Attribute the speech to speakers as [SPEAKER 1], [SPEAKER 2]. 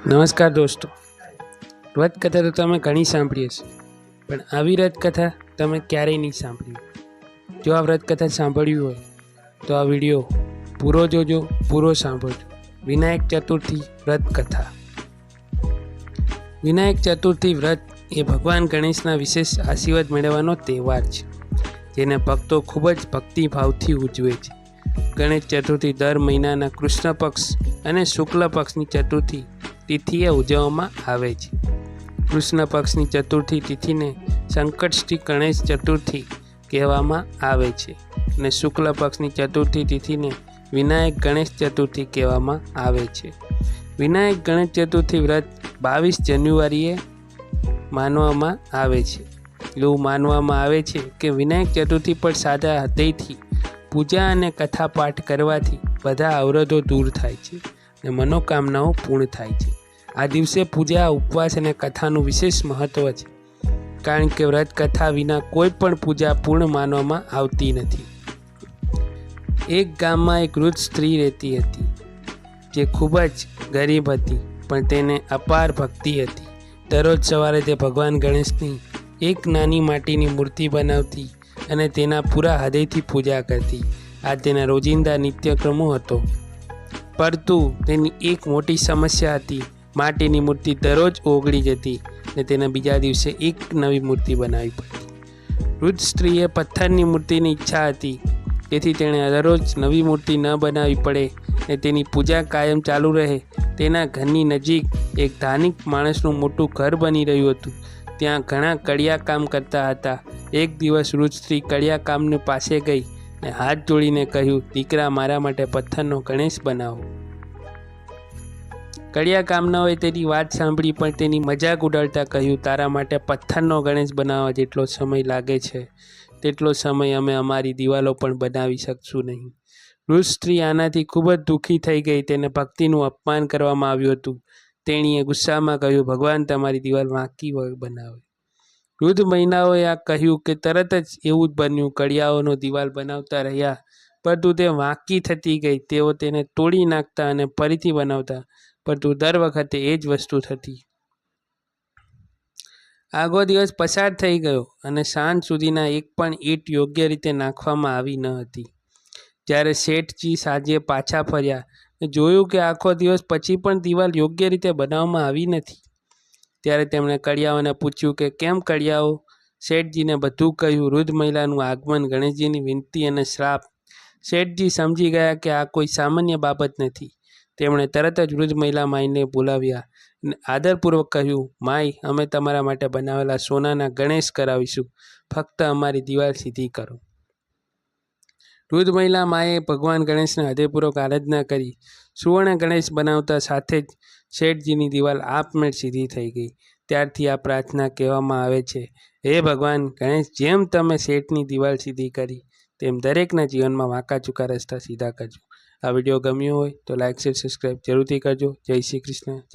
[SPEAKER 1] નમસ્કાર દોસ્તો, વ્રતકથા તો તમે ઘણી સાંભળી હશે, પણ આવી વ્રતકથા તમે ક્યારેય નહીં સાંભળી. જો આ વ્રતકથા સાંભળ્યું હોય તો આ વિડીયો પૂરો જોજો, પૂરો સાંભળજો. વિનાયક ચતુર્થી વ્રતકથા. વિનાયક ચતુર્થી વ્રત એ ભગવાન ગણેશના વિશેષ આશીર્વાદ મેળવવાનો તહેવાર છે, જેને ભક્તો ખૂબ જ ભક્તિભાવથી ઉજવે છે. ગણેશ ચતુર્થી દર મહિનાના કૃષ્ણ પક્ષ અને શુક્લ પક્ષની ચતુર્થી તિથિએ ઉજવવામાં આવે છે. કૃષ્ણ પક્ષની ચતુર્થી તિથિને સંકટષ્ટી ગણેશ ચતુર્થી કહેવામાં આવે છે અને શુક્લ પક્ષની ચતુર્થી તિથિને વિનાયક ગણેશ ચતુર્થી કહેવામાં આવે છે. વિનાયક ગણેશ ચતુર્થી વ્રત 22 જાન્યુઆરીએ માનવામાં આવે છે. એવું માનવામાં આવે છે કે વિનાયક ચતુર્થી પર સાદા હૃદયથી પૂજા અને કથા પાઠ કરવાથી બધા અવરોધો દૂર થાય છે અને મનોકામનાઓ પૂર્ણ થાય છે. આ દિવસે પૂજા, ઉપવાસ અને કથાનું વિશેષ મહત્ત્વ છે, કારણ કે વ્રત કથા વિના કોઈ પણ પૂજા પૂર્ણ માનવામાં આવતી નથી. એક ગામમાં એક વૃદ્ધ સ્ત્રી રહેતી હતી, જે ખૂબ જ ગરીબ હતી, પણ તેને અપાર ભક્તિ હતી. દરરોજ સવારે તે ભગવાન ગણેશની એક નાની માટીની મૂર્તિ બનાવતી અને તેના પૂરા હૃદયથી પૂજા કરતી. આ તેના રોજિંદા નિત્યક્રમો હતો. પરંતુ તેની એક મોટી સમસ્યા હતી. માટીની મૂર્તિ દરરોજ ઓગળી જતી અને તેના બીજા દિવસે એક નવી મૂર્તિ બનાવવી પડતી. વૃદ્ધ સ્ત્રીએ પથ્થરની મૂર્તિની ઈચ્છા હતી, તેથી તેણે દરરોજ નવી મૂર્તિ ન બનાવવી પડે અને તેની પૂજા કાયમ ચાલુ રહે. તેના ઘરની નજીક એક ધાર્મિક માણસનું મોટું ઘર બની રહ્યું હતું. ત્યાં ઘણા કડિયા કામ કરતા હતા. એક દિવસ વૃદ્ધ સ્ત્રી કડિયા કામની પાસે ગઈ અને હાથ જોડીને કહ્યું, દીકરા, મારા માટે પથ્થરનો ગણેશ બનાવો. કડિયા કામનાઓએ તેની વાત સાંભળી, પણ તેની મજાક ઉડાડતા કહ્યું, તારા માટે પથ્થરનો ગણેશ બનાવવા જેટલો સમય લાગે છે, તેટલો સમય અમે અમારી દિવાલો પણ બનાવી શકશું નહીં. વૃદ્ધ સ્ત્રી આનાથી ખૂબ જ દુઃખી થઈ ગઈ. તેને ભક્તિનું અપમાન કરવામાં આવ્યું હતું. તેણીએ ગુસ્સામાં કહ્યું, ભગવાન તમારી દિવાલ વાંકી બનાવે. વૃદ્ધ મહિલાઓએ આ કહ્યું કે તરત જ એવું જ બન્યું. કડિયાઓનો દિવાલ બનાવતા રહ્યા, પરંતુ તે વાંકી થતી ગઈ. તેઓ તેને તોડી નાખતા અને ફરીથી બનાવતા, પરંતુ દર વખતે એ જ વસ્તુ થતી. આગો દિવસ પસાર થઈ ગયો અને સાંજ સુધીના એક પણ ઈંટ યોગ્ય રીતે નાખવામાં આવી ન હતી. જ્યારે શેઠજી સાંજે પાછા ફર્યા અને જોયું કે આખો દિવસ પછી પણ દિવાલ યોગ્ય રીતે બનાવવામાં આવી નથી, ત્યારે તેમણે કડિયાઓને પૂછ્યું કે કેમ કડિયાઓ? શેઠજીને બધું કહ્યું. વૃદ્ધ મહિલાનું આગમન, ગણેશજીની વિનંતી અને શ્રાપ. શેઠજી સમજી ગયા કે આ કોઈ સામાન્ય બાબત નથી. તેમણે તરત જ વૃદ્ધ મહિલા માઈને બોલાવ્યા અને આદરપૂર્વક કહ્યું, માઈ, અમે તમારા માટે બનાવેલા સોનાના ગણેશ કરાવીશું, ફક્ત અમારી દિવાલ સીધી કરો. વૃદ્ધ મહિલા માએ ભગવાન ગણેશને હૃદયપૂર્વક આરાધના કરી. સુવર્ણ ગણેશ બનાવતા સાથે જ શેઠજીની દિવાલ આપમેળ સીધી થઈ ગઈ. ત્યારથી આ પ્રાર્થના કહેવામાં આવે છે, હે ભગવાન ગણેશ, જેમ તમે શેઠની દિવાલ સીધી કરી, તેમ દરેકના જીવનમાં વાંકા ચૂકા રસ્તા સીધા કરજો. આ વિડીયો ગમ્યો હોય તો લાઇક, શેર, સબસ્ક્રાઈબ જરૂરથી કરજો. જય શ્રી કૃષ્ણ. જય